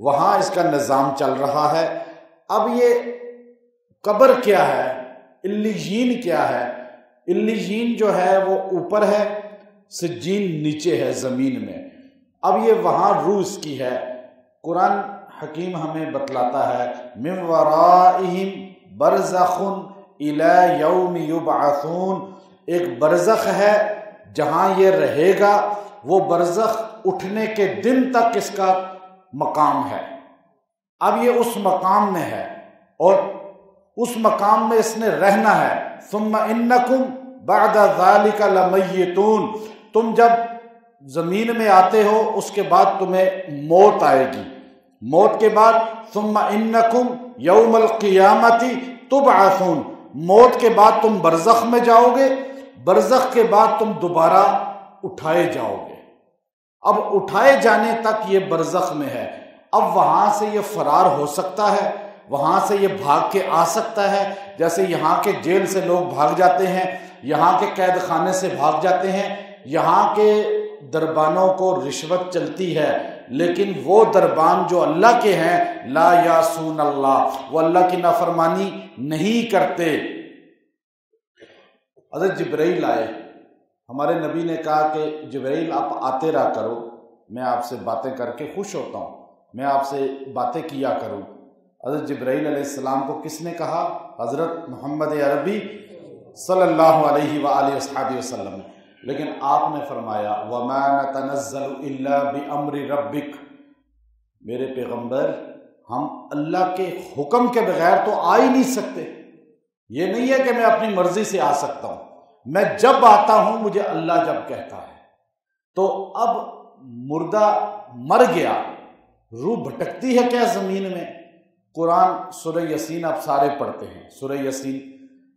وہاں اس کا نظام چل رہا ہے۔ اب یہ قبر کیا ہے، علیین کیا ہے؟ علیین جو ہے وہ اوپر ہے، سجین نیچے ہے زمین میں۔ اب یہ وہاں روح اس کی ہے۔ قرآن حکیم ہمیں بتلاتا ہے من ورائہم برزخ الی یوم یبعثون، ایک برزخ ہے جہاں یہ رہے گا، وہ برزخ اٹھنے کے دن تک اس کا مقام ہے۔ اب یہ اس مقام میں ہے اور اس مقام میں اس نے رہنا ہے۔ ثم انکم بعد ذلک لمیتون، تم جب زمین میں آتے ہو اس کے بعد تمہیں موت آئے گی، موت کے بعد ثم انکم یوم القیامت تبعثون، موت کے بعد تم برزخ میں جاؤ گے، برزخ کے بعد تم دوبارہ اٹھائے جاؤ گے۔ اب اٹھائے جانے تک یہ برزخ میں ہے۔ اب وہاں سے یہ فرار ہو سکتا ہے، وہاں سے یہ بھاگ کے آ سکتا ہے، جیسے یہاں کے جیل سے لوگ بھاگ جاتے ہیں، یہاں کے قید خانے سے بھاگ جاتے ہیں، یہاں کے دربانوں کو رشوت چلتی ہے، لیکن وہ دربان جو اللہ کے ہیں لا یعصون اللہ، وہ اللہ کی نافرمانی نہیں کرتے۔ حضرت جبرائیل آئے، ہمارے نبی نے کہا کہ جبرائیل آپ آتے رہا کرو، میں آپ سے باتیں کر کے خوش ہوتا ہوں، میں آپ سے باتیں کیا کروں۔ حضرت جبرائیل علیہ السلام کو کس نے کہا؟ حضرت محمد عربی صلی اللہ علیہ وآلہ وصحبہ وسلم، لیکن آپ نے فرمایا وَمَا نَتَنَزَّلُ إِلَّا بِأَمْرِ رَبِّكَ، میرے پیغمبر ہم اللہ کے حکم کے بغیر تو آ ہی نہیں سکتے۔ یہ نہیں ہے کہ میں اپنی مرضی سے آ سکتا ہوں، میں جب آتا ہوں مجھے اللہ جب کہتا ہے۔ تو اب مردہ مر گیا، روح بھٹکتی ہے کیا زمین میں؟ قرآن سورہ یاسین آپ سارے پڑھتے ہیں،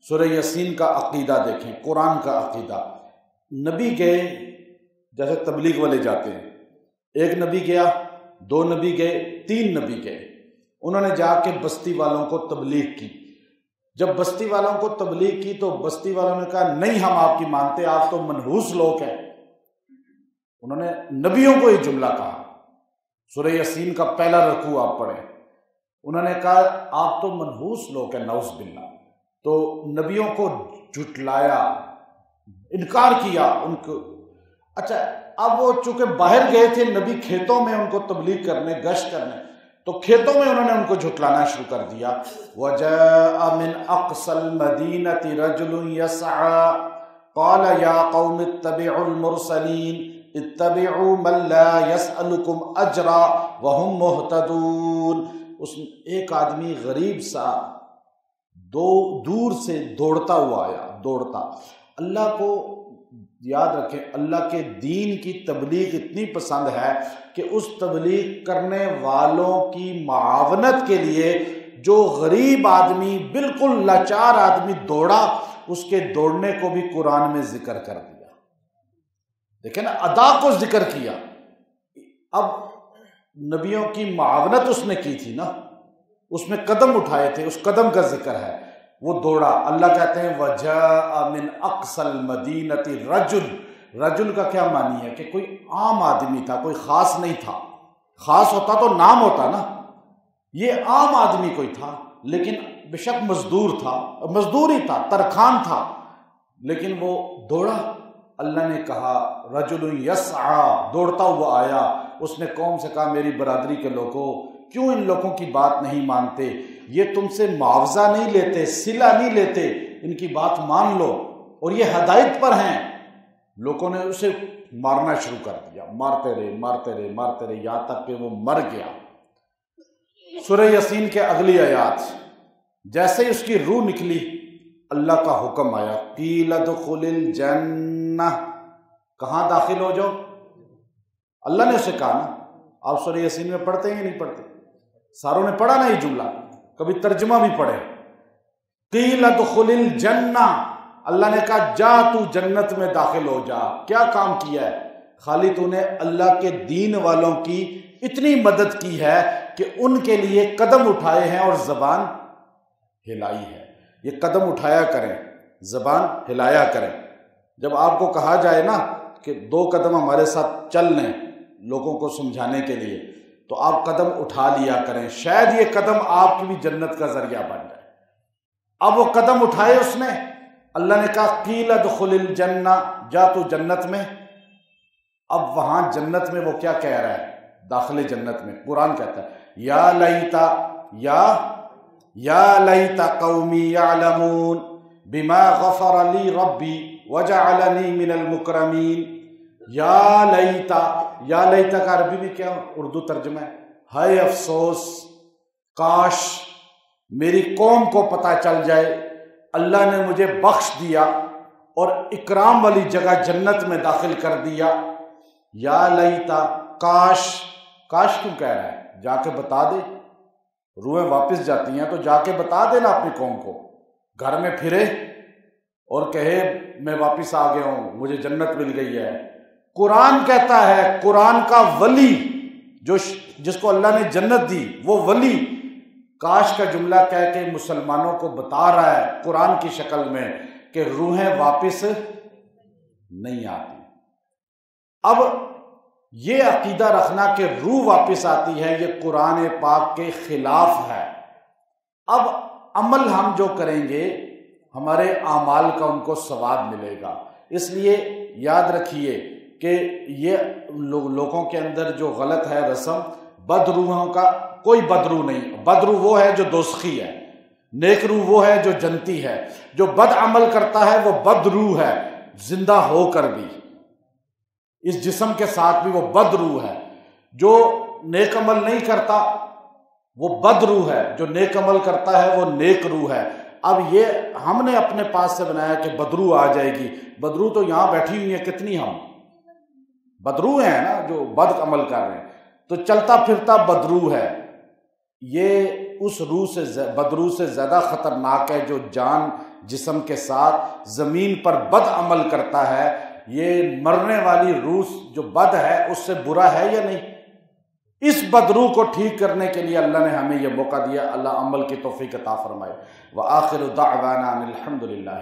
سورہ یاسین کا عقیدہ دیکھیں، قرآن کا عقیدہ۔ نبی گئے، جیسے تبلیغ والے جاتے ہیں، ایک نبی گیا، دو نبی گئے، تین نبی گئے، انہوں نے جا کے بستی والوں کو تبلیغ کی۔ جب بستی والوں کو تبلیغ کی تو بستی والوں نے کہا نہیں ہم آپ کی مانتے، آپ تو منحوس لوگ ہیں۔ انہوں نے نبیوں کو یہ جملہ کہا، سورہ یاسین کا پہلا رکوع آپ پڑھیں، انہوں نے کہا آپ تو منحوس لوگ ہیں، نعوذ باللہ۔ تو نبیوں کو جھٹلایا، انکار کیا ان کو۔ اچھا اب وہ چونکہ باہر گئے تھے نبی کھیتوں میں ان کو تبلیغ کرنے، گشت کرنے، تو کھیتوں میں انہوں نے ان کو جھٹلانا شروع کر دیا۔ وَجَاءَ مِنْ أَقْصَى الْمَدِينَةِ رَجُلٌ يَسْعَىٰ قَالَ يَا قَوْمِ اتَّبِعُوا الْمُرْسَلِينَ اتَّبِعُوا مَن لَّا يَسْأَلُكُمْ أَجْرًا وَهُمْ مُهْتَدُونَ۔ اس ایک آدمی غریب سا دور سے دوڑتا ہوا آیا، دوڑتا۔ اللہ کو یاد رکھیں، اللہ کے دین کی تبلیغ اتنی پسند ہے کہ اس تبلیغ کرنے والوں کی معاونت کے لیے جو غریب آدمی، بالکل لاچار آدمی دوڑا، اس کے دوڑنے کو بھی قرآن میں ذکر کر دیا۔ دیکھیں نا، ادا کو ذکر کیا۔ اب نبیوں کی معاونت اس نے کی تھی نا، اس میں قدم اٹھائے تھے، اس قدم کا ذکر ہے، وہ دوڑا۔ اللہ کہتے ہیں وَجَاءَ مِنْ أَقْصَى الْمَدِينَةِ رَجُلٌ، رجل کا کیا معنی ہے؟ کہ کوئی عام آدمی تھا، کوئی خاص نہیں تھا۔ خاص ہوتا تو نام ہوتا نا، یہ عام آدمی کوئی تھا، لیکن بے شک مزدور تھا، مزدور ہی تھا، ترکھان تھا، لیکن وہ دوڑا۔ اللہ نے کہا رجل یسعیٰ، دوڑتا ہوا آیا۔ اس نے قوم سے کہا میری برادری کے لوگوں، کیوں ان لوگوں کی بات نہیں مانتے؟ یہ تم سے معاوضہ نہیں لیتے، صلہ نہیں لیتے، ان کی بات مان لو، اور یہ ہدایت پر ہیں۔ لوگوں نے اسے مارنا شروع کر دیا، مارتے رہے مارتے رہے مارتے رہے، یہاں تک کہ وہ مر گیا۔ سورہ یاسین کے اگلی آیات، جیسے ہی اس کی روح نکلی، اللہ کا حکم آیا قیل ادخل الجنہ، کہاں داخل ہو جاؤ؟ اللہ نے اسے کہا نا۔ آپ سورہ یاسین میں پڑھتے ہیں یا نہیں پڑھتے؟ ساروں نے پڑھا نا یہ جملہ، کبھی ترجمہ بھی پڑھے۔ قیل ادخل الجنہ، اللہ نے کہا جا تو جنت میں داخل ہو جا۔ کیا کام کیا ہے؟ خالی تو نے اللہ کے دین والوں کی اتنی مدد کی ہے کہ ان کے لیے قدم اٹھائے ہیں اور زبان ہلائی ہے۔ یہ قدم اٹھایا کریں، زبان ہلایا کریں۔ جب آپ کو کہا جائے نا کہ 2 قدم ہمارے ساتھ چل لیں لوگوں کو سمجھانے کے لیے، تو آپ قدم اٹھا لیا کریں، شاید یہ قدم آپ کی بھی جنت کا ذریعہ بن جائے۔ اب وہ قدم اٹھائے اس نے، اللہ نے کہا قیل ادخل الجنہ، جا تو جنت میں۔ اب وہاں جنت میں وہ کیا کہہ رہا ہے؟ داخل جنت میں قرآن کہتا ہے یا لیتا قومی یعلمون بما غفر لی ربی وجعلنی من المکرمین۔ یا لیتا کا عربی میں کیا اردو ترجمہ ہے؟ ہائے افسوس، کاش میری قوم کو پتہ چل جائے اللہ نے مجھے بخش دیا اور اکرام والی جگہ جنت میں داخل کر دیا۔ یا لیتا، کاش کیوں کہہ رہا ہے؟ جا کے بتا دے، روحیں واپس جاتی ہیں تو جا کے بتا دینا اپنی قوم کو، گھر میں پھرے اور کہے میں واپس آ گیا ہوں، مجھے جنت مل گئی ہے۔ قرآن کہتا ہے، قرآن کا ولی جس کو اللہ نے جنت دی، وہ ولی کاش کا جملہ کہہ کے مسلمانوں کو بتا رہا ہے قرآن کی شکل میں کہ روحیں واپس نہیں آتی۔ اب یہ عقیدہ رکھنا کہ روح واپس آتی ہے، یہ قرآن پاک کے خلاف ہے۔ اب عمل ہم جو کریں گے ہمارے اعمال کا ان کو ثواب ملے گا۔ اس لیے یاد رکھیے کہ یہ لوگوں کے اندر جو غلط ہے رسم، بد روحوں کا کوئی بد روح نہیں، بد روح وہ ہے جو دوزخی ہے، نیک روح وہ ہے جو جنتی ہے۔ جو بد عمل کرتا ہے وہ بد روح ہے، زندہ ہو کر بھی، اس جسم کے ساتھ بھی وہ بد روح ہے۔ جو نیک عمل نہیں کرتا وہ بد روح ہے، جو نیک عمل کرتا ہے وہ نیک روح ہے۔ اب یہ ہم نے اپنے پاس سے بنایا کہ بدرو آ جائے گی، بدرو تو یہاں بیٹھی ہوئی ہیں، کتنی ہم بدرو ہیں نا جو بد عمل کر رہے ہیں، تو چلتا پھرتا بدرو ہے۔ یہ اس روح سے بدرو سے زیادہ خطرناک ہے جو جان جسم کے ساتھ زمین پر بد عمل کرتا ہے۔ یہ مرنے والی روح جو بد ہے اس سے برا ہے یا نہیں؟ اس بدرو کو ٹھیک کرنے کے لیے اللہ نے ہمیں یہ موقع دیا۔ اللہ عمل کی توفیق عطا فرمائے۔ وآخر دعوانا الحمدللہ۔